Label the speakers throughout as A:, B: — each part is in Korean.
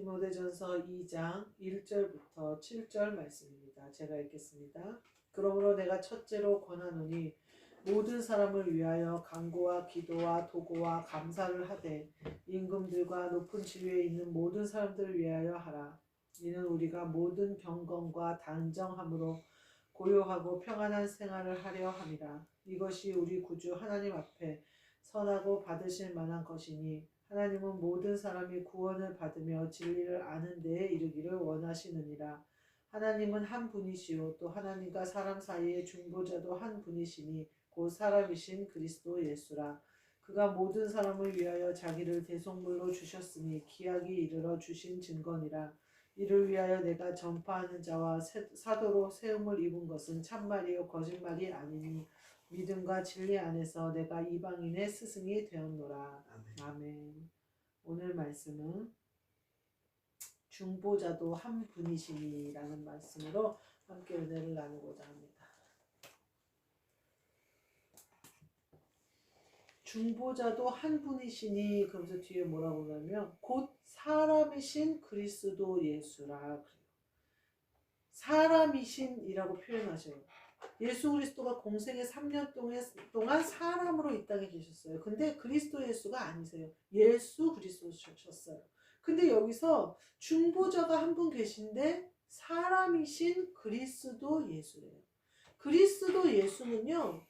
A: 디모데전서 2장 1절부터 7절 말씀입니다. 제가 읽겠습니다. 그러므로 내가 첫째로 권하노니 모든 사람을 위하여 간구와 기도와 도고와 감사를 하되 임금들과 높은 지위에 있는 모든 사람들을 위하여 하라. 이는 우리가 모든 경건과 단정함으로 고요하고 평안한 생활을 하려 함이라. 이것이 우리 구주 하나님 앞에 선하고 받으실 만한 것이니 하나님은 모든 사람이 구원을 받으며 진리를 아는 데에 이르기를 원하시느니라. 하나님은 한 분이시요 또 하나님과 사람 사이의 중보자도 한 분이시니 곧 사람이신 그리스도 예수라. 그가 모든 사람을 위하여 자기를 대속물로 주셨으니 기약이 이르러 주신 증거니라. 이를 위하여 내가 전파하는 자와 사도로 세움을 입은 것은 참말이요 거짓말이 아니니 믿음과 진리 안에서 내가 이방인의 스승이 되었노라. 아멘. 오늘 말씀은 중보자도 한 분이시니라는 말씀으로 함께 은혜를 나누고자 합니다. 중보자도 한 분이시니 그러면서 뒤에 뭐라고 그러냐면 곧 사람이신 그리스도 예수라 그래요. 사람이신이라고 표현하셔요. 예수 그리스도가 공생의 3년 동안 사람으로 이 땅에 계셨어요. 근데 그리스도 예수가 아니세요. 예수 그리스도셨어요. 근데 여기서 중보자가 한 분 계신데 사람이신 그리스도 예수래요. 그리스도 예수는요.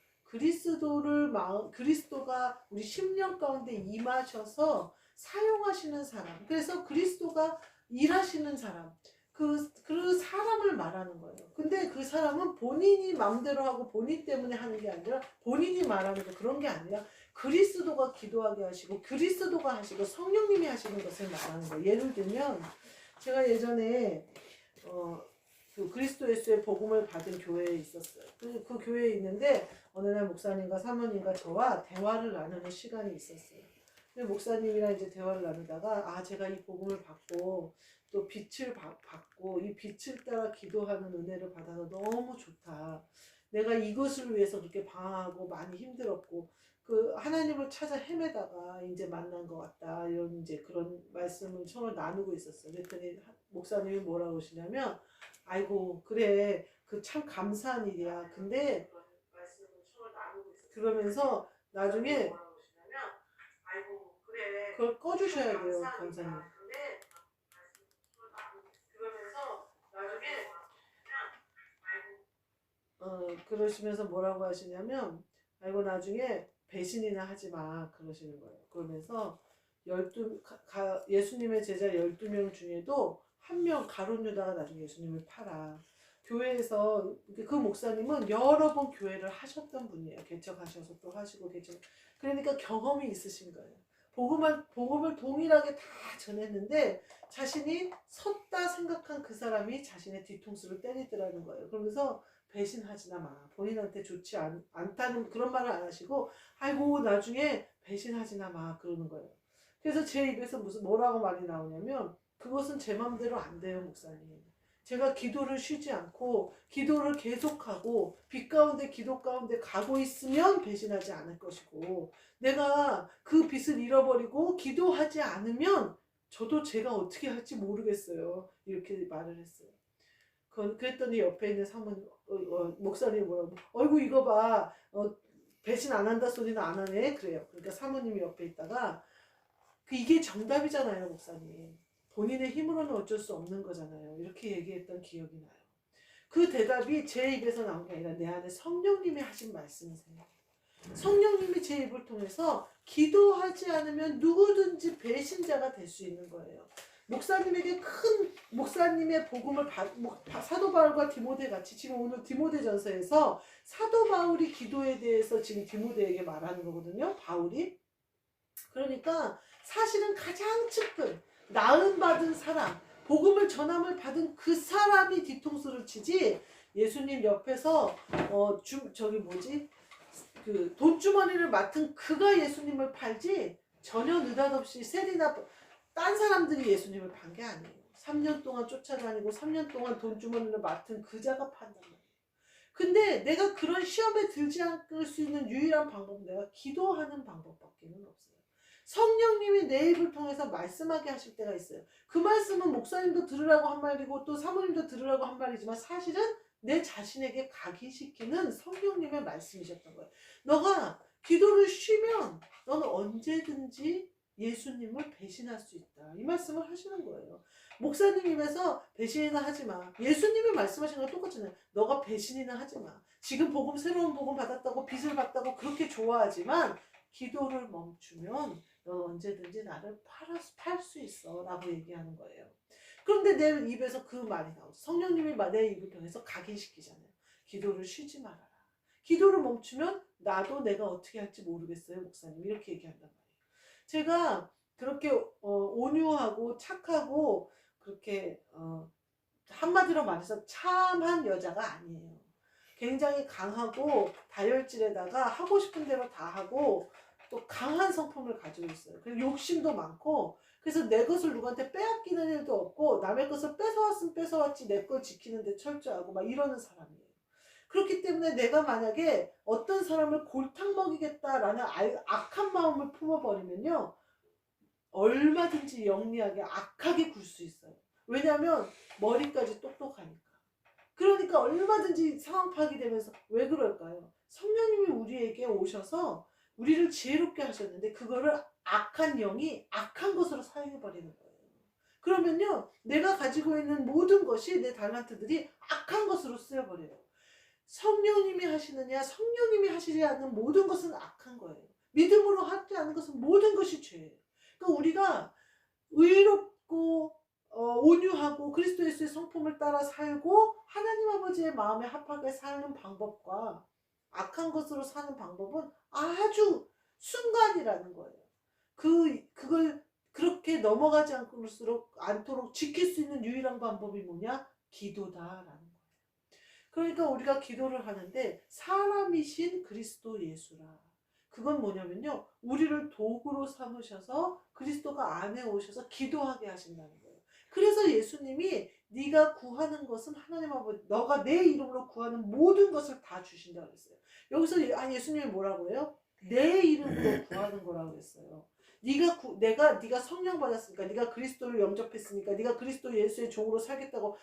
A: 그리스도가 우리 심령 가운데 임하셔서 사용하시는 사람. 그래서 그리스도가 일하시는 사람. 그 사람을 말하는 거예요. 근데 그 사람은 본인이 마음대로 하고 본인 때문에 하는 게 아니라 본인이 말하는 거 그런 게 아니라 그리스도가 기도하게 하시고 그리스도가 하시고 성령님이 하시는 것을 말하는 거예요. 예를 들면 제가 예전에 그 그리스도 예수의 복음을 받은 교회에 있었어요. 그 교회에 있는데 어느 날 목사님과 사모님과 저와 대화를 나누는 시간이 있었어요. 근데 목사님이랑 이제 대화를 나누다가 제가 이 복음을 받고 또 빛을 받고 이 빛을 따라 기도하는 은혜를 받아서 너무 좋다. 내가 이것을 위해서 그렇게 방황하고 많이 힘들었고 그 하나님을 찾아 헤매다가 이제 만난 것 같다. 이런 이제 그런 말씀을 서로 나누고 있었어요. 그랬더니 목사님이 뭐라고 하시냐면 아이고 그래 그 참 감사한 일이야. 근데 그러면서 나중에 그걸 꺼주셔야 돼요, 강사님. 그러시면서 뭐라고 하시냐면 아이고 나중에 배신이나 하지 마 그러시는 거예요. 그러면서 예수님의 제자 12명 중에도 한 명 가룟 유다가 나중에 예수님을 팔아. 교회에서 그 목사님은 여러 번 교회를 하셨던 분이에요. 개척하셔서 또 하시고 그러니까 경험이 있으신 거예요. 복음을 동일하게 다 전했는데 자신이 섰다 생각한 그 사람이 자신의 뒤통수를 때리더라는 거예요. 그러면서 배신하지나 마. 본인한테 좋지 않다는 그런 말을 안 하시고 아이고 나중에 배신하지나 마 그러는 거예요. 그래서 제 입에서 뭐라고 말이 나오냐면 그것은 제 마음대로 안 돼요 목사님. 제가 기도를 쉬지 않고 기도를 계속하고 빛 가운데 기도 가운데 가고 있으면 배신하지 않을 것이고 내가 그 빛을 잃어버리고 기도하지 않으면 저도 제가 어떻게 할지 모르겠어요. 이렇게 말을 했어요. 그랬더니 옆에 있는 목사님이 뭐라고 어이구 이거 봐 배신 안 한다 소리는 안 하네 그래요. 그러니까 사모님이 옆에 있다가 이게 정답이잖아요 목사님. 본인의 힘으로는 어쩔 수 없는 거잖아요. 이렇게 얘기했던 기억이 나요. 그 대답이 제 입에서 나온 게 아니라 내 안에 성령님이 하신 말씀이세요. 성령님이 제 입을 통해서 기도하지 않으면 누구든지 배신자가 될 수 있는 거예요. 목사님에게 큰 목사님의 복음을 사도 바울과 디모데 같이 지금 오늘 디모데전서에서 사도 바울이 기도에 대해서 지금 디모데에게 말하는 거거든요. 바울이. 그러니까 사실은 가장 측근 나음 받은 사람 복음을 전함을 받은 그 사람이 뒤통수를 치지 예수님 옆에서 그 돈주머니를 맡은 그가 예수님을 팔지 전혀 느닷없이 셀이나 딴 사람들이 예수님을 판 게 아니에요. 3년 동안 쫓아다니고 3년 동안 돈주머니를 맡은 그자가 판단 말이에요. 근데 내가 그런 시험에 들지 않을 수 있는 유일한 방법은 내가 기도하는 방법밖에는 없어요. 성령님이 내 입을 통해서 말씀하게 하실 때가 있어요. 그 말씀은 목사님도 들으라고 한 말이고 또 사모님도 들으라고 한 말이지만 사실은 내 자신에게 각인시키는 성령님의 말씀이셨던 거예요. 너가 기도를 쉬면 너는 언제든지 예수님을 배신할 수 있다. 이 말씀을 하시는 거예요. 목사님 입에서 배신이나 하지 마. 예수님이 말씀하시는 거 똑같잖아요. 너가 배신이나 하지 마. 지금 복음, 새로운 복음 받았다고 빚을 받다고 그렇게 좋아하지만 기도를 멈추면 너 언제든지 나를 팔 수 있어 라고 얘기하는 거예요. 그런데 내 입에서 그 말이 나오죠. 성령님이 내 입을 통해서 각인시키잖아요. 기도를 쉬지 말아라. 기도를 멈추면 나도 내가 어떻게 할지 모르겠어요 목사님 이렇게 얘기한단 말이에요. 제가 그렇게 온유하고 착하고 그렇게 한마디로 말해서 참한 여자가 아니에요. 굉장히 강하고 다혈질에다가 하고 싶은 대로 다 하고 또 강한 성품을 가지고 있어요. 그리고 욕심도 많고 그래서 내 것을 누구한테 빼앗기는 일도 없고 남의 것을 뺏어왔으면 뺏어왔지 내 걸 지키는데 철저하고 막 이러는 사람이에요. 그렇기 때문에 내가 만약에 어떤 사람을 골탕 먹이겠다라는 악한 마음을 품어버리면요 얼마든지 영리하게 악하게 굴 수 있어요. 왜냐하면 머리까지 똑똑하니까. 그러니까 얼마든지 상황 파악이 되면서 왜 그럴까요? 성령님이 우리에게 오셔서 우리를 지혜롭게 하셨는데 그거를 악한 영이 악한 것으로 사용해버리는 거예요. 그러면요 내가 가지고 있는 모든 것이 내 달란트들이 악한 것으로 쓰여버려요. 성령님이 하시느냐 성령님이 하시지 않는 모든 것은 악한 거예요. 믿음으로 하지 않는 것은 모든 것이 죄예요. 그러니까 우리가 의롭고 온유하고 그리스도 예수의 성품을 따라 살고 하나님 아버지의 마음에 합하게 사는 방법과 악한 것으로 사는 방법은 아주 순간이라는 거예요. 그걸 그렇게 넘어가지 않도록 지킬 수 있는 유일한 방법이 뭐냐? 기도다라는 거예요. 그러니까 우리가 기도를 하는데 사람이신 그리스도 예수라. 그건 뭐냐면요. 우리를 도구로 삼으셔서 그리스도가 안에 오셔서 기도하게 하신다는 거예요. 그래서 예수님이 네가 구하는 것은 하나님 아버지 네가 내 이름으로 구하는 모든 것을 다 주신다고 그랬어요. 여기서 예수님이 뭐라고 해요? 내 이름으로 구하는 거라고 했어요. 네가 성령 받았으니까 네가 그리스도를 영접했으니까 네가 그리스도 예수의 종으로 살겠다고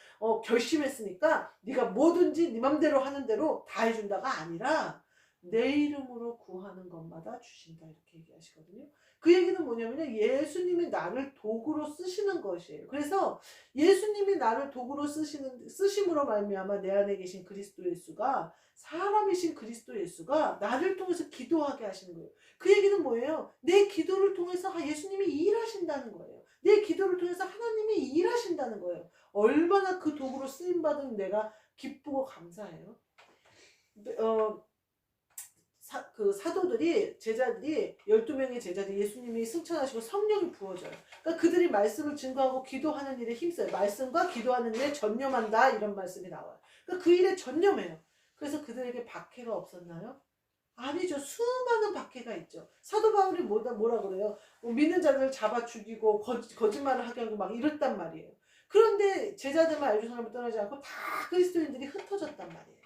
A: 결심했으니까 네가 뭐든지 네 맘대로 하는 대로 다 해준다가 아니라 내 이름으로 구하는 것마다 주신다 이렇게 얘기하시거든요. 그 얘기는 뭐냐면요. 예수님이 나를 도구로 쓰시는 것이에요. 그래서 예수님이 나를 도구로 쓰심으로 말미암아 내 안에 계신 그리스도 예수가 사람이신 그리스도 예수가 나를 통해서 기도하게 하시는 거예요. 그 얘기는 뭐예요? 내 기도를 통해서 예수님이 일하신다는 거예요. 내 기도를 통해서 하나님이 일하신다는 거예요. 얼마나 그 도구로 쓰임받은 내가 기쁘고 감사해요. 그 사도들이 제자들이 12명의 제자들이 예수님이 승천하시고 성령이 부어져요. 그러니까 그들이 말씀을 증거하고 기도하는 일에 힘써요. 말씀과 기도하는 일에 전념한다 이런 말씀이 나와요. 그러니까 그 일에 전념해요. 그래서 그들에게 박해가 없었나요? 아니죠. 수많은 박해가 있죠. 사도 바울이 뭐라 그래요? 믿는 자들을 잡아 죽이고 거짓말을 하게 하고 막 이랬단 말이에요. 그런데 제자들만 예루살렘을 떠나지 않고 다 그리스도인들이 흩어졌단 말이에요.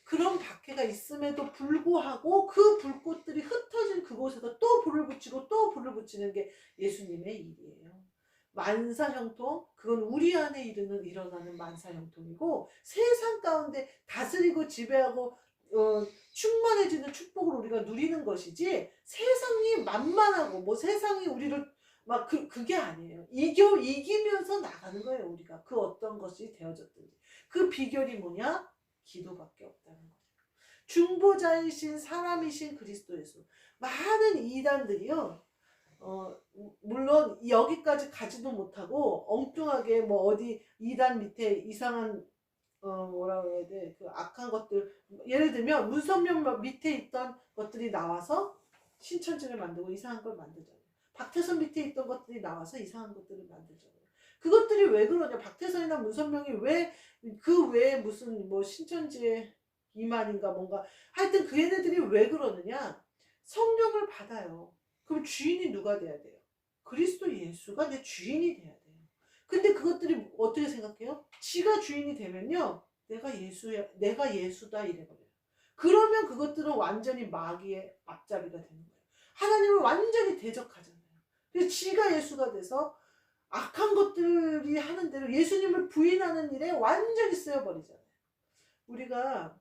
A: 그런 박해가 있음에도 불구하고 그 불꽃들이 흩어진 그곳에서 또 불을 붙이고 또 불을 붙이는 게 예수님의 일이에요. 만사형통, 그건 우리 안에 일어나는 만사형통이고 세상 가운데 다스리고 지배하고 충만해지는 축복을 우리가 누리는 것이지 세상이 만만하고 뭐 세상이 우리를 막 그게 아니에요. 이기면서 나가는 거예요. 우리가 그 어떤 것이 되어졌든지. 그 비결이 뭐냐? 기도밖에 없다는 거죠. 중보자이신 사람이신 그리스도 예수. 많은 이단들이요. 물론 여기까지 가지도 못하고 엉뚱하게 뭐 어디 이단 밑에 이상한 뭐라 그래야 돼? 그 악한 것들 예를 들면 문선명 밑에 있던 것들이 나와서 신천지를 만들고 이상한 걸 만들잖아요. 박태선 밑에 있던 것들이 나와서 이상한 것들을 만들잖아요. 그것들이 왜 그러냐? 박태선이나 문선명이 왜 그 외에 무슨 뭐 신천지의 이만인가 뭔가 하여튼 그 얘네들이 왜 그러느냐? 성령을 받아요. 그럼 주인이 누가 돼야 돼요? 그리스도 예수가 내 주인이 돼야 돼요. 근데 그것들이 어떻게 생각해요? 지가 주인이 되면요. 내가 예수다 이래버려요. 그러면 그것들은 완전히 마귀의 앞잡이가 되는 거예요. 하나님을 완전히 대적하잖아요. 그래서 지가 예수가 돼서 악한 것들이 하는 대로 예수님을 부인하는 일에 완전히 쓰여버리잖아요. 우리가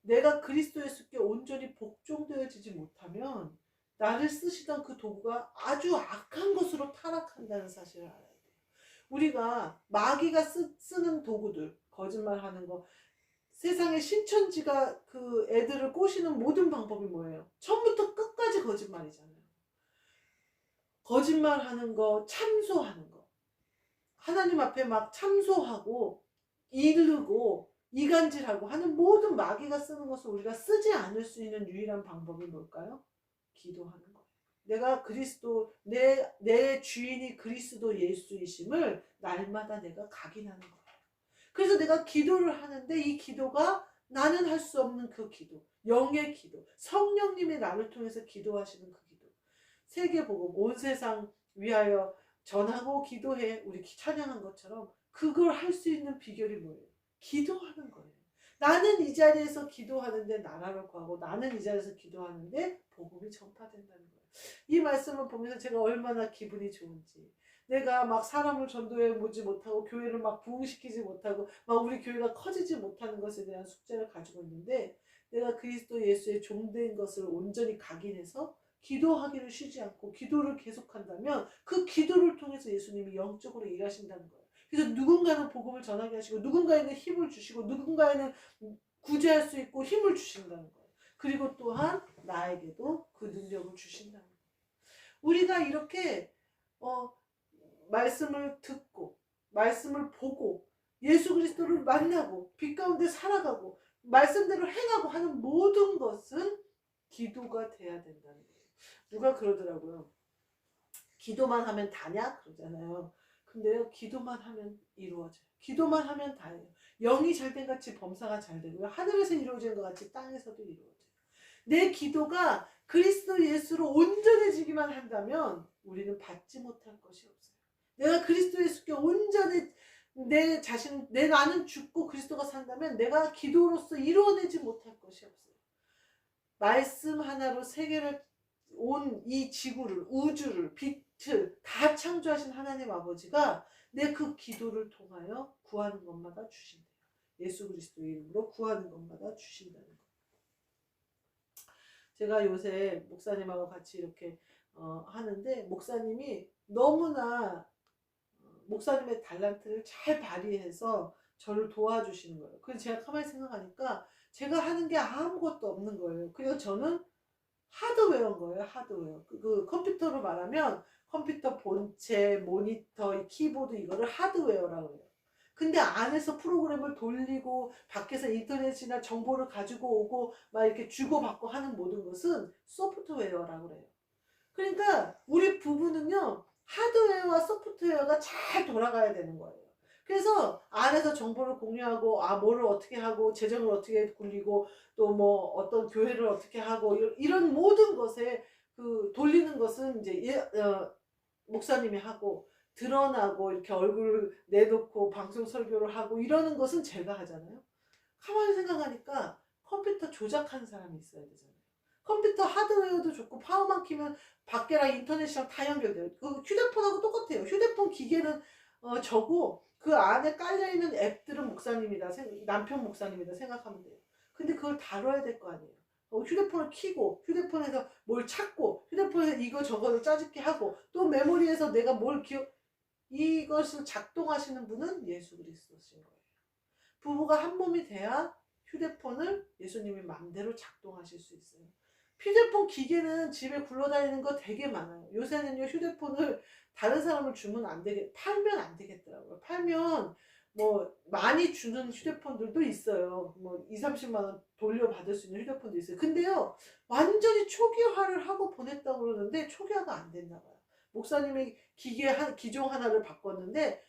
A: 내가 그리스도 예수께 온전히 복종되어지지 못하면 나를 쓰시던 그 도구가 아주 악한 것으로 타락한다는 사실을 알아야 돼요. 우리가 마귀가 쓰는 도구들, 거짓말하는 거, 세상에 신천지가 그 애들을 꼬시는 모든 방법이 뭐예요? 처음부터 끝까지 거짓말이잖아요. 거짓말하는 거, 참소하는 거. 하나님 앞에 막 참소하고 이르고 이간질하고 하는 모든 마귀가 쓰는 것을 우리가 쓰지 않을 수 있는 유일한 방법이 뭘까요? 기도하는 거예요. 내가 그리스도 내 주인이 그리스도 예수이심을 날마다 내가 각인하는 거예요. 그래서 내가 기도를 하는데 이 기도가 나는 할 수 없는 그 기도, 영의 기도, 성령님이 나를 통해서 기도하시는 그 기도. 세계복음 온 세상 위하여 전하고 기도해. 우리 찬양한 것처럼 그걸 할 수 있는 비결이 뭐예요? 기도하는 거예요. 나는 이 자리에서 기도하는데 나라를 구하고 나는 이 자리에서 기도하는데 복음이 전파된다는 거예요. 이 말씀을 보면서 제가 얼마나 기분이 좋은지, 내가 막 사람을 전도해 보지 못하고 교회를 막 부흥시키지 못하고 막 우리 교회가 커지지 못하는 것에 대한 숙제를 가지고 있는데 내가 그리스도 예수의 종된 것을 온전히 각인해서 기도하기를 쉬지 않고 기도를 계속한다면 그 기도를 통해서 예수님이 영적으로 일하신다는 거예요. 그래서 누군가는 복음을 전하게 하시고 누군가에는 힘을 주시고 누군가에는 구제할 수 있고 힘을 주신다는 거예요. 그리고 또한 나에게도 그 능력을 주신다는 거예요. 우리가 이렇게 말씀을 듣고 말씀을 보고 예수 그리스도를 만나고 빛 가운데 살아가고 말씀대로 행하고 하는 모든 것은 기도가 돼야 된다는 거예요. 누가 그러더라고요. 기도만 하면 다냐? 그러잖아요. 근데요, 기도만 하면 이루어져요. 기도만 하면 다예요. 영이 잘된 같이 범사가 잘 되고요. 하늘에서 이루어지는 것 같이 땅에서도 이루어져요. 내 기도가 그리스도 예수로 온전해지기만 한다면 우리는 받지 못할 것이 없어요. 내가 그리스도 예수께 온전히 내 나는 죽고 그리스도가 산다면 내가 기도로서 이루어내지 못할 것이 없어요. 말씀 하나로 세계를 온 이 지구를, 우주를, 빛을 다 창조하신 하나님 아버지가 내 그 기도를 통하여 구하는 것마다 주신대요. 예수 그리스도의 이름으로 구하는 것마다 주신다는 거. 제가 요새 목사님하고 같이 이렇게 하는데 목사님이 너무나 목사님의 달란트를 잘 발휘해서 저를 도와주시는 거예요. 그래서 제가 가만히 생각하니까 제가 하는 게 아무것도 없는 거예요. 그래서 저는 하드웨어인 거예요. 하드웨어. 그 컴퓨터로 말하면 컴퓨터 본체, 모니터, 키보드 이거를 하드웨어라고 해요. 근데 안에서 프로그램을 돌리고 밖에서 인터넷이나 정보를 가지고 오고 막 이렇게 주고받고 하는 모든 것은 소프트웨어라고 그래요. 그러니까 우리 부부는요, 하드웨어와 소프트웨어가 잘 돌아가야 되는 거예요. 그래서 안에서 정보를 공유하고 뭐를 어떻게 하고 재정을 어떻게 굴리고 또 뭐 어떤 교회를 어떻게 하고 이런 모든 것에 그 돌리는 것은 이제 목사님이 하고 드러나고 이렇게 얼굴 내놓고 방송 설교를 하고 이러는 것은 제가 하잖아요. 가만히 생각하니까 컴퓨터 조작하는 사람이 있어야 되잖아요. 컴퓨터 하드웨어도 좋고 파워만 키면 밖이랑 인터넷이랑 다 연결돼요. 그 휴대폰하고 똑같아요. 휴대폰 기계는 저고 그 안에 깔려있는 앱들은 목사님이다. 남편 목사님이다 생각하면 돼요. 근데 그걸 다뤄야 될 거 아니에요. 휴대폰을 켜고 휴대폰에서 뭘 찾고 휴대폰에서 이거 저거를 짜집기 하고 또 메모리에서 내가 뭘 이것을 작동하시는 분은 예수 그리스도신 거예요. 부부가 한 몸이 돼야 휴대폰을 예수님이 마음대로 작동하실 수 있어요. 휴대폰 기계는 집에 굴러다니는 거 되게 많아요. 요새는요, 휴대폰을 다른 사람을 주면 팔면 안 되겠더라고요. 팔면 뭐 많이 주는 휴대폰들도 있어요. 뭐 2, 30만 원 돌려받을 수 있는 휴대폰도 있어요. 근데요, 완전히 초기화를 하고 보냈다고 그러는데 초기화가 안 됐나 봐요. 목사님이 기종 하나를 바꿨는데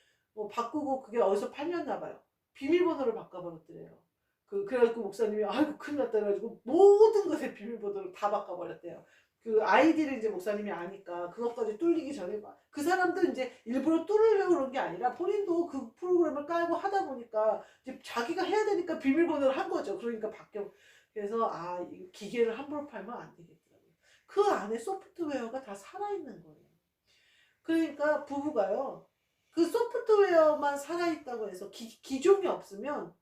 A: 바꾸고 그게 어디서 팔렸나 봐요. 비밀번호를 바꿔버렸더래요. 그래갖고 목사님이 아이고 큰일 났다 그래가지고 모든 것에 비밀번호를 다 바꿔버렸대요. 그 아이디를 이제 목사님이 아니까 그것까지 뚫리기 전에 그 사람도 이제 일부러 뚫으려고 그런 게 아니라 본인도 그 프로그램을 깔고 하다 보니까 이제 자기가 해야 되니까 비밀번호를 한 거죠. 그러니까 그래서 이 기계를 함부로 팔면 안 되겠더라고요. 그 안에 소프트웨어가 다 살아있는 거예요. 그러니까 부부가요. 그 소프트웨어만 살아있다고 해서 기종이 없으면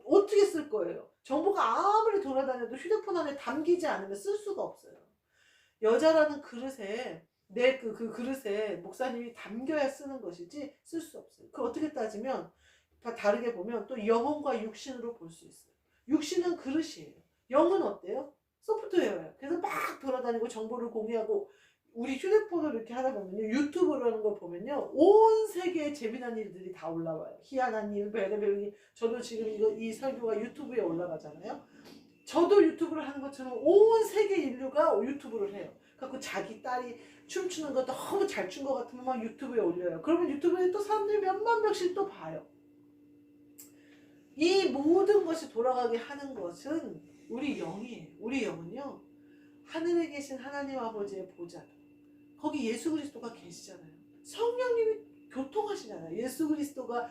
A: 어떻게 쓸 거예요? 정보가 아무리 돌아다녀도 휴대폰 안에 담기지 않으면 쓸 수가 없어요. 여자라는 그릇에 그 그릇에 목사님이 담겨야 쓰는 것이지 쓸 수 없어요. 그 어떻게 따지면 다 다르게 보면 또 영혼과 육신으로 볼 수 있어요. 육신은 그릇이에요. 영은 어때요? 소프트웨어예요. 그래서 막 돌아다니고 정보를 공유하고 우리 휴대폰을 이렇게 하다 보면요. 유튜브라는 걸 보면요. 온 세계의 재미난 일들이 다 올라와요. 희한한 일, 별의별 일. 저도 지금 이 설교가 유튜브에 올라가잖아요. 저도 유튜브를 하는 것처럼 온 세계 인류가 유튜브를 해요. 그래서 자기 딸이 춤추는 거 너무 잘 춘 것 같으면 막 유튜브에 올려요. 그러면 유튜브에 또 사람들이 몇만 명씩 또 봐요. 이 모든 것이 돌아가게 하는 것은 우리 영이에요. 우리 영은요. 하늘에 계신 하나님 아버지의 보좌. 거기 예수 그리스도가 계시잖아요. 성령님이 교통하시잖아요. 예수 그리스도가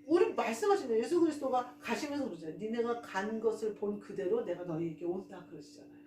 A: 우리 말씀하시네요. 예수 그리스도가 가시면서 그러잖아요. 니네가 간 것을 본 그대로 내가 너희에게 온다 그러시잖아요.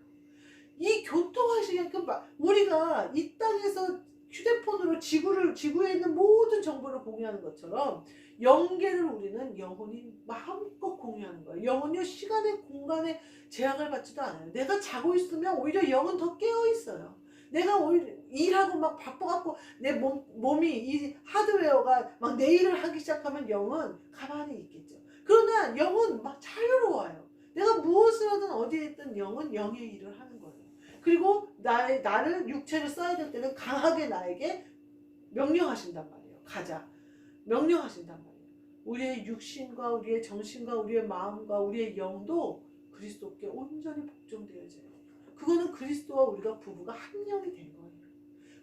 A: 이 교통하시는 우리가 이 땅에서 휴대폰으로 지구에 있는 모든 정보를 공유하는 것처럼 영계를 우리는 영혼이 마음껏 공유하는 거예요. 영혼이 시간의 공간에 제약을 받지도 않아요. 내가 자고 있으면 오히려 영은 더 깨어 있어요. 내가 오히려 일하고 막 바빠갖고 내 몸이 이 하드웨어가 막 내 일을 하기 시작하면 영은 가만히 있겠죠. 그러나 영은 막 자유로워요. 내가 무엇을 하든 어디에 있든 영은 영의 일을 하는 거예요. 그리고 나를 육체를 써야 될 때는 강하게 나에게 명령하신단 말이에요. 가자. 명령하신단 말이에요. 우리의 육신과 우리의 정신과 우리의 마음과 우리의 영도 그리스도께 온전히 복종되어져요. 그거는 그리스도와 우리가 부부가 한 영이 된 거예요.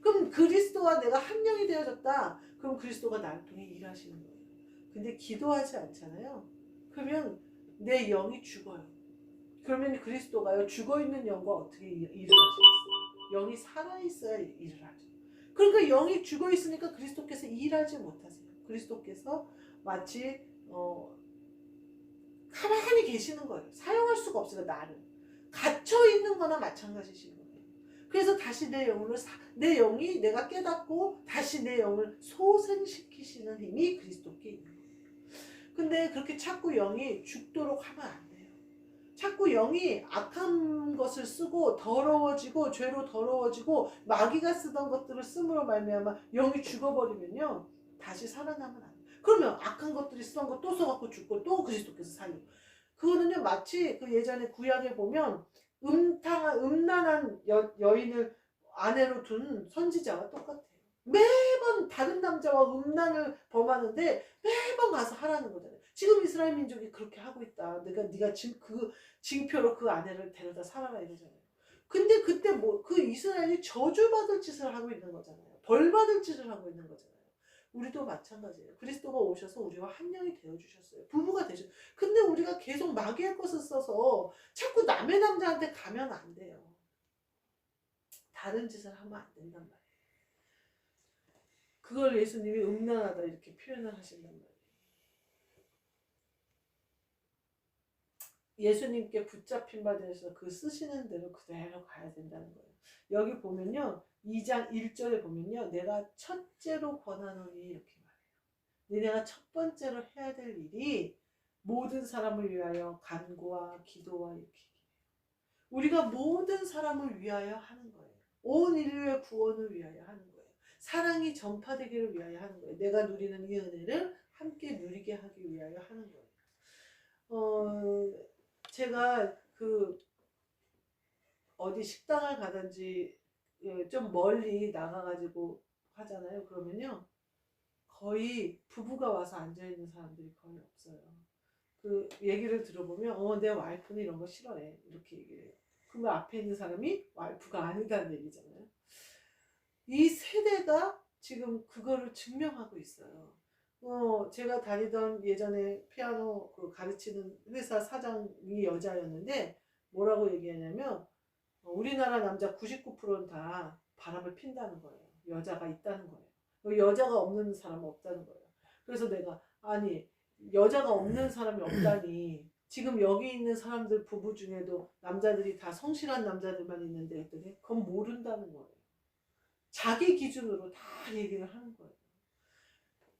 A: 그럼 그리스도와 내가 한 영이 되어졌다. 그럼 그리스도가 나를 통해 일하시는 거예요. 근데 기도하지 않잖아요. 그러면 내 영이 죽어요. 그러면 그리스도가요. 죽어있는 영과 어떻게 일을 하시겠어요? 영이 살아있어야 일을 하죠. 그러니까 영이 죽어있으니까 그리스도께서 일하지 못하세요. 그리스도께서 마치 가만히 계시는 거예요. 사용할 수가 없어요. 나를. 갇혀있는 거나 마찬가지신 거예요. 그래서 다시 내 영이 내가 깨닫고 다시 내 영을 소생시키시는 힘이 그리스도께 있는 거예요. 근데 그렇게 자꾸 영이 죽도록 하면 안 돼요. 자꾸 영이 악한 것을 쓰고 더러워지고 죄로 더러워지고 마귀가 쓰던 것들을 씀으로 말미암아 영이 죽어버리면요. 다시 살아나면 안 돼요. 그러면 악한 것들이 쓰던 거 또 써갖고 죽고 또 그리스도께서 살리고. 그거는요 마치 그 예전에 구약에 보면 음란한 여인을 아내로 둔 선지자와 똑같아요. 매번 다른 남자와 음란을 범하는데 매번 가서 하라는 거잖아요. 지금 이스라엘 민족이 그렇게 하고 있다. 네가 지금 그 징표로 그 아내를 데려다 살아라 이러잖아요. 근데 그때 그 이스라엘이 저주받을 짓을 하고 있는 거잖아요. 벌받을 짓을 하고 있는 거잖아요. 우리도 마찬가지예요. 그리스도가 오셔서 우리와 한 영이 되어주셨어요. 부부가 되셨어요. 근데 우리가 계속 마귀의 것을 써서 자꾸 남의 남자한테 가면 안 돼요. 다른 짓을 하면 안 된단 말이에요. 그걸 예수님이 음란하다 이렇게 표현을 하신단 말이에요. 예수님께 붙잡힌 바 되어서 그 쓰시는 대로 그대로 가야 된다는 거예요. 여기 보면요. 2장 1절에 보면요. 내가 첫째로 권하노니 이렇게 말해요. 내가 첫 번째로 해야 될 일이 모든 사람을 위하여 간구와 기도와 이렇게 얘기해요. 우리가 모든 사람을 위하여 하는 거예요. 온 인류의 구원을 위하여 하는 거예요. 사랑이 전파되기를 위하여 하는 거예요. 내가 누리는 이 은혜를 함께 누리게 하기 위하여 하는 거예요. 제가 어디 식당을 가든지 좀 멀리 나가가지고 하잖아요. 그러면요. 거의 부부가 와서 앉아있는 사람들이 거의 없어요. 그 얘기를 들어보면 내 와이프는 이런 거 싫어해. 이렇게 얘기해요. 그러면 앞에 있는 사람이 와이프가 아니다는 얘기잖아요. 이 세대가 지금 그거를 증명하고 있어요. 제가 다니던 예전에 피아노 가르치는 회사 사장이 여자였는데 뭐라고 얘기하냐면 우리나라 남자 99%는 다 바람을 핀다는 거예요. 여자가 있다는 거예요. 여자가 없는 사람은 없다는 거예요. 그래서 내가 아니 여자가 없는 사람이 없다니 지금 여기 있는 사람들 부부 중에도 남자들이 다 성실한 남자들만 있는데 했더니 그건 모른다는 거예요. 자기 기준으로 다 얘기를 하는 거예요.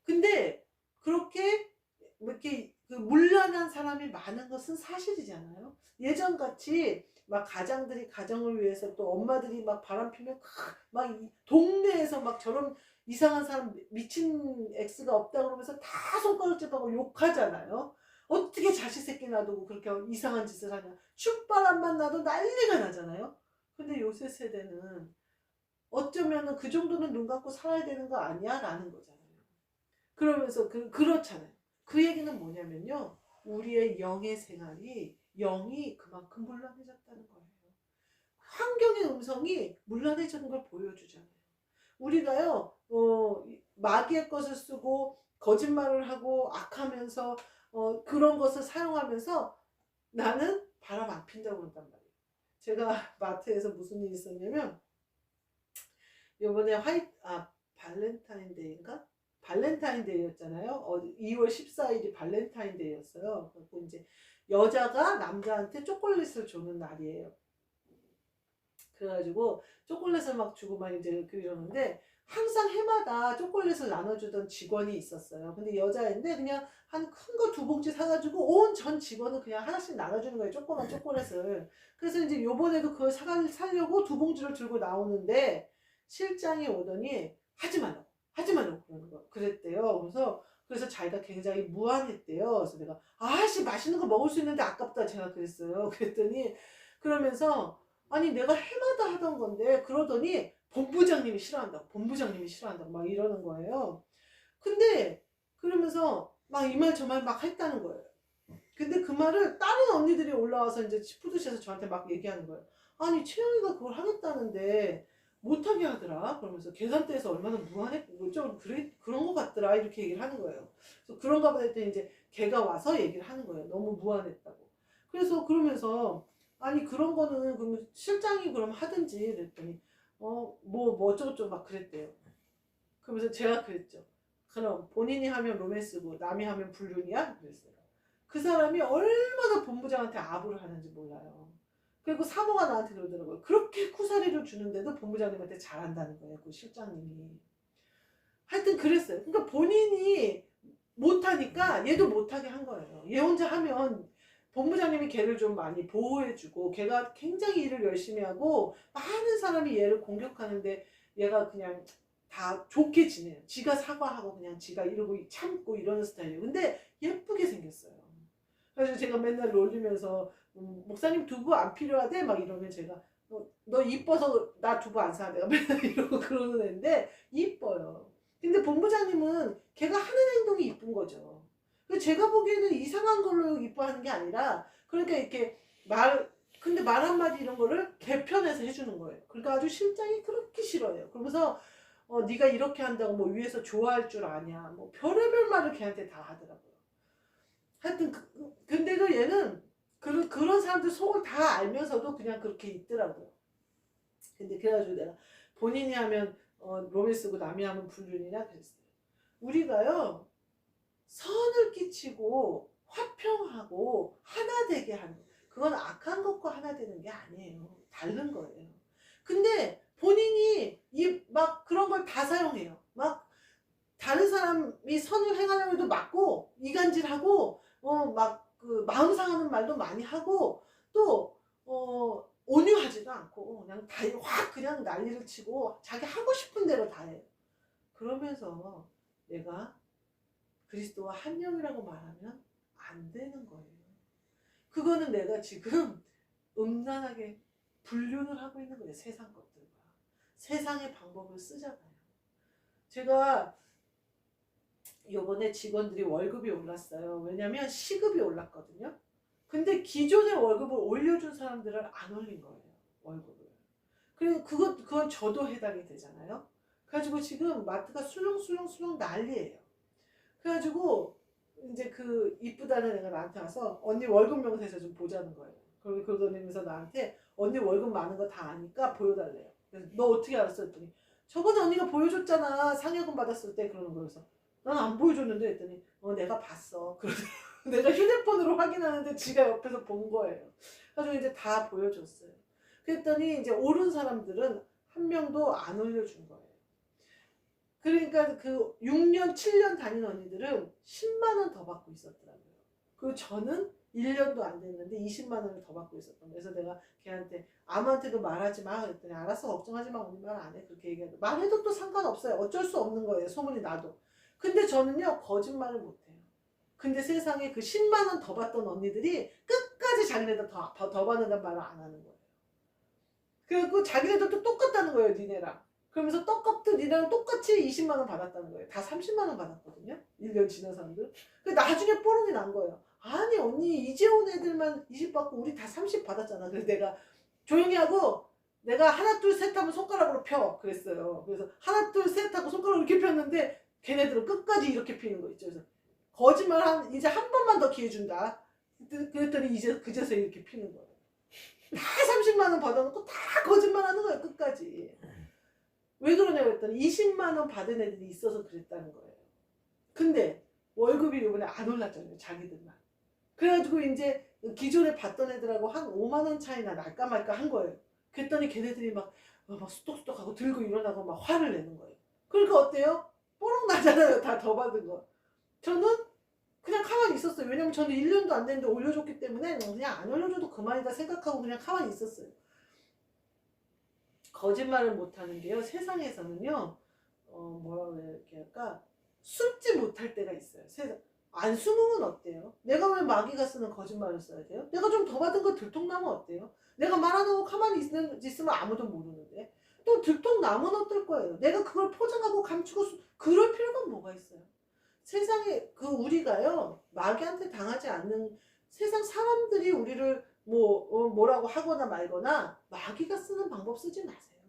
A: 근데 그렇게 뭐 이렇게 그 문란한 사람이 많은 것은 사실이잖아요. 예전같이 막 가장들이 가정을 위해서 또 엄마들이 막 바람 피면 막 동네에서 막 저런 이상한 사람 미친 X가 없다 그러면서 다 손가락질하고 욕하잖아요. 어떻게 자식 새끼 놔두고 그렇게 이상한 짓을 하냐. 춥바람만 나도 난리가 나잖아요. 근데 요새 세대는 어쩌면은 그 정도는 눈 감고 살아야 되는 거 아니야? 라는 거잖아요. 그러면서 그렇잖아요. 그 얘기는 뭐냐면요. 우리의 영의 생활이 영이 그만큼 문란해졌다는 거예요. 환경의 음성이 문란해지는 걸 보여주잖아요. 우리가요, 마귀의 것을 쓰고 거짓말을 하고 악하면서 그런 것을 사용하면서 나는 바람 안 핀다고 그런단 말이에요. 제가 마트에서 무슨 일이 있었냐면 요번에 발렌타인데이인가? 발렌타인데이였잖아요. 2월 14일이 발렌타인데이였어요. 그리고 이제 여자가 남자한테 초콜릿을 주는 날이에요. 그래가지고 초콜릿을 막 주고 막 이제 그러는데 항상 해마다 초콜릿을 나눠주던 직원이 있었어요. 근데 여자인데 그냥 한 큰 거 2봉지 사가지고 온 전 직원은 그냥 하나씩 나눠주는 거예요. 조그만 초콜릿을. 그래서 이제 요번에도 그걸 사려고 2봉지를 들고 나오는데 실장이 오더니 하지 말라고 하지 말라고 그러는 거 그랬대요. 그래서 자기가 굉장히 무안했대요. 그래서 내가 아씨 맛있는 거 먹을 수 있는데 아깝다 제가 그랬어요. 그랬더니 그러면서 아니 내가 해마다 하던 건데 그러더니 본부장님이 싫어한다고 본부장님이 싫어한다고 막 이러는 거예요. 근데 그러면서 막 이 말 저 말 막 했다는 거예요. 근데 그 말을 다른 언니들이 올라와서 이제 푸드시에서 저한테 막 얘기하는 거예요. 아니 채영이가 그걸 하겠다는데 못하게 하더라. 그러면서 계산대에서 얼마나 무한했고 좀 그런 거 같더라 이렇게 얘기를 하는 거예요. 그래서 그런가 보다 했더니 이제 걔가 와서 얘기를 하는 거예요. 너무 무한했다고. 그래서 그러면서 아니 그런 거는 그러면 실장이 그럼 하든지 그랬더니 뭐 어쩌고저쩌고 막 그랬대요. 그러면서 제가 그랬죠. 그럼 본인이 하면 로맨스고 남이 하면 불륜이야? 그랬어요. 그 사람이 얼마나 본부장한테 아부를 하는지 몰라요. 그리고 사모가 나한테 그러더라고요. 그렇게 쿠사리를 주는데도 본부장님한테 잘한다는 거예요. 그 실장님이. 하여튼 그랬어요. 그러니까 본인이 못하니까 얘도 못하게 한 거예요. 얘 혼자 하면 본부장님이 걔를 좀 많이 보호해주고 걔가 굉장히 일을 열심히 하고 많은 사람이 얘를 공격하는데 얘가 그냥 다 좋게 지내요. 지가 사과하고 그냥 지가 이러고 참고 이러는 스타일이에요. 근데 예쁘게 생겼어요. 그래서 제가 맨날 놀리면서 목사님 두부 안 필요하대? 막 이러면 제가 너 이뻐서 나 두부 안 사. 내가 맨날 이러고 그러는 애인데 이뻐요. 근데 본부장님은 걔가 하는 행동이 이쁜 거죠. 제가 보기에는 이상한 걸로 이뻐하는 게 아니라 그러니까 이렇게 근데 말 한마디 이런 거를 개편해서 해주는 거예요. 그러니까 아주 실장이 그렇게 싫어해요. 그러면서 네가 이렇게 한다고 뭐 위에서 좋아할 줄 아냐. 뭐 별의별 말을 걔한테 다 하더라고요. 하여튼 근데도 얘는 그런 사람들 속을 다 알면서도 그냥 그렇게 있더라고요. 근데 그래가지고 내가 본인이 하면 로맨스고 남이 하면 불륜이냐 그랬어요. 우리가요 선을 끼치고 화평하고 하나 되게 하는 그건 악한 것과 하나 되는 게 아니에요. 다른 거예요. 근데 본인이 막 그런 걸 다 사용해요. 막 다른 사람이 선을 행하려고 해도 맞고 이간질하고 막 그 마음 상하는 말도 많이 하고 또 온유하지도 않고 그냥 다 확 그냥 난리를 치고 자기 하고 싶은 대로 다 해요. 그러면서 내가 그리스도와 한 영이라고 말하면 안 되는 거예요. 그거는 내가 지금 음란하게 불륜을 하고 있는 거예요. 세상 것들과. 세상의 방법을 쓰잖아요. 제가 요번에 직원들이 월급이 올랐어요. 왜냐면 시급이 올랐거든요. 근데 기존의 월급을 올려준 사람들을 안 올린 거예요. 월급을. 그리고 그건 저도 해당이 되잖아요. 그래가지고 지금 마트가 술렁술렁 난리예요. 그래가지고 이제 그 이쁘다는 애가 나한테 와서 언니 월급 명세서 좀 보자는 거예요. 그러면서 나한테 언니 월급 많은 거 다 아니까 보여달래요. 그래서 너 어떻게 알았어? 했더니 저번에 언니가 보여줬잖아. 상여금 받았을 때 그러는 거여서 난 안 보여줬는데 했더니 내가 봤어. 그래서 내가 휴대폰으로 확인하는데 지가 옆에서 본 거예요. 그래서 이제 다 보여줬어요. 그랬더니 이제 오른 사람들은 한 명도 안 올려준 거예요. 그러니까 그 6년, 7년 다닌 언니들은 10만 원 더 받고 있었더라고요. 그리고 저는 1년도 안 됐는데 20만 원을 더 받고 있었던 거예요. 그래서 내가 걔한테 아무한테도 말하지 마 그랬더니 알았어 걱정하지 마 언니 말 안 해 그렇게 얘기하고 말해도 또 상관없어요. 어쩔 수 없는 거예요. 소문이 나도. 근데 저는요 거짓말을 못해요. 근데 세상에 그 10만 원 더 받던 언니들이 끝까지 자기네들 더 받는다는 말을 안 하는 거예요. 그리고 자기네들도 똑같다는 거예요 니네랑. 그러면서 똑같은 니네랑 똑같이 20만 원 받았다는 거예요. 다 30만 원 받았거든요. 1년 지난 사람들. 그 나중에 뽀록이 난 거예요. 아니 언니 이제 온 애들만 20 받고 우리 다 30 받았잖아. 그래서 내가 조용히 하고 내가 하나 둘 셋 하면 손가락으로 펴 그랬어요. 그래서 하나 둘 셋 하고 손가락으로 이렇게 폈는데 걔네들은 끝까지 이렇게 피는 거 있죠. 그래서 거짓말 이제 한 번만 더 기회 준다. 그랬더니 이제 그제서 이렇게 피는 거예요. 다 30만 원 받아놓고 다 거짓말 하는 거예요. 끝까지. 왜 그러냐고 했더니 20만 원 받은 애들이 있어서 그랬다는 거예요. 근데 월급이 이번에 안 올랐잖아요. 자기들만. 그래가지고 이제 기존에 받던 애들하고 한 5만 원 차이나 날까 말까 한 거예요. 그랬더니 걔네들이 막 수떡수떡하고 들고 일어나고 막 화를 내는 거예요. 그러니까 어때요? 뽀록 나잖아요. 다 더 받은 거. 저는 그냥 가만히 있었어요. 왜냐면 저는 1년도 안 됐는데 올려줬기 때문에 그냥 안 올려줘도 그만이다 생각하고 그냥 가만히 있었어요. 거짓말을 못하는 게요. 세상에서는요. 뭐라 그래야 할까? 숨지 못할 때가 있어요. 안 숨으면 어때요? 내가 왜 마귀가 쓰는 거짓말을 써야 돼요? 내가 좀 더 받은 거 들통나면 어때요? 내가 말 안 하고 가만히 있으면 아무도 모르는데 또 들통나면 어떨 거예요? 내가 그걸 포장하고 감추고 그럴 필요가 뭐가 있어요? 세상에 우리가요 마귀한테 당하지 않는 세상 사람들이 우리를 뭐라고 하거나 말거나 마귀가 쓰는 방법 쓰지 마세요.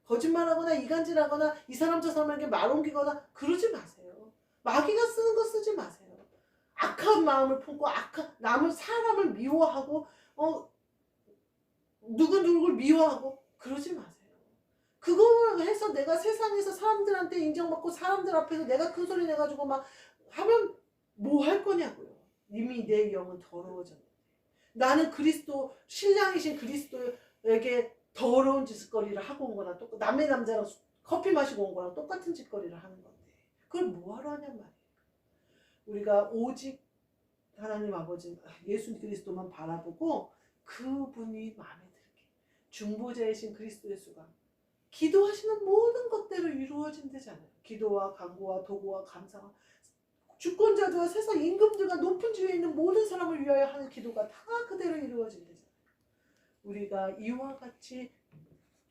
A: 거짓말하거나 이간질하거나 이 사람 저 사람에게 말 옮기거나 그러지 마세요. 마귀가 쓰는 거 쓰지 마세요. 악한 마음을 품고 사람을 미워하고 누구누구를 미워하고 그러지 마세요. 그거 해서 내가 세상에서 사람들한테 인정받고 사람들 앞에서 내가 큰 소리 내가지고 막 하면 뭐 할 거냐고요. 이미 내 영은 더러워졌는데 나는 그리스도 신랑이신 그리스도에게 더러운 짓거리를 하고 온 거나 남의 남자랑 커피 마시고 온 거랑 똑같은 짓거리를 하는 건데 그걸 뭐하러 하냔 말이에요. 우리가 오직 하나님 아버지 예수 그리스도만 바라보고 그분이 마음에 들게 중보자이신 그리스도 예수가 기도하시는 모든 것대로 이루어진다잖아요. 기도와 간구와 도구와 감사와 주권자들과 세상 임금들과 높은 지위에 있는 모든 사람을 위하여 하는 기도가 다 그대로 이루어진다잖아요. 우리가 이와 같이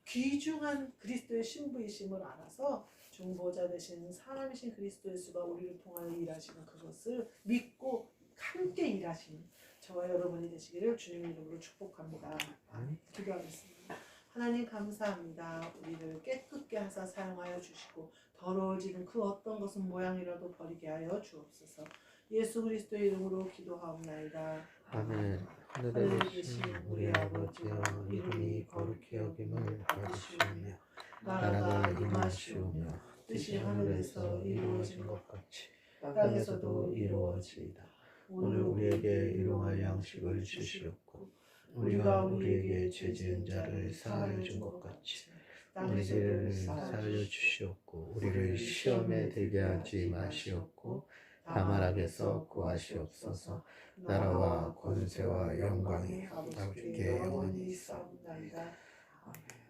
A: 귀중한 그리스도의 신부이심을 알아서 중보자 되신 사람이신 그리스도 예수가 우리를 통하여 일하시는 그것을 믿고 함께 일하시는 저와 여러분이 되시기를 주님 이름으로 축복합니다. 기도하겠습니다. 하나님 감사합니다. 우리를 깨끗게 하사 사용하여 주시고 더러워지는 그 어떤 것은 모양이라도 버리게 하여 주옵소서. 예수 그리스도의 이름으로 기도하옵나이다.
B: 아멘. 하늘에 계신 우리 아버지여 이름이 거룩히 여김을 받으시오며 나라가 임하시오며 뜻이 하늘에서 이루어진 것 같이 땅에서도 이루어지이다. 오늘 우리에게 일용할 양식을 주시옵고 우리가 우리에게 죄 지은 자를 사하여 준 것 같이 우리 죄를 사하여 주시옵고 우리를 시험에 들게 하지 마시옵고 다만 악에서 구하시옵소서. 나라와 권세와 영광이 아버지께 영원히 있사옵나이다. 아멘.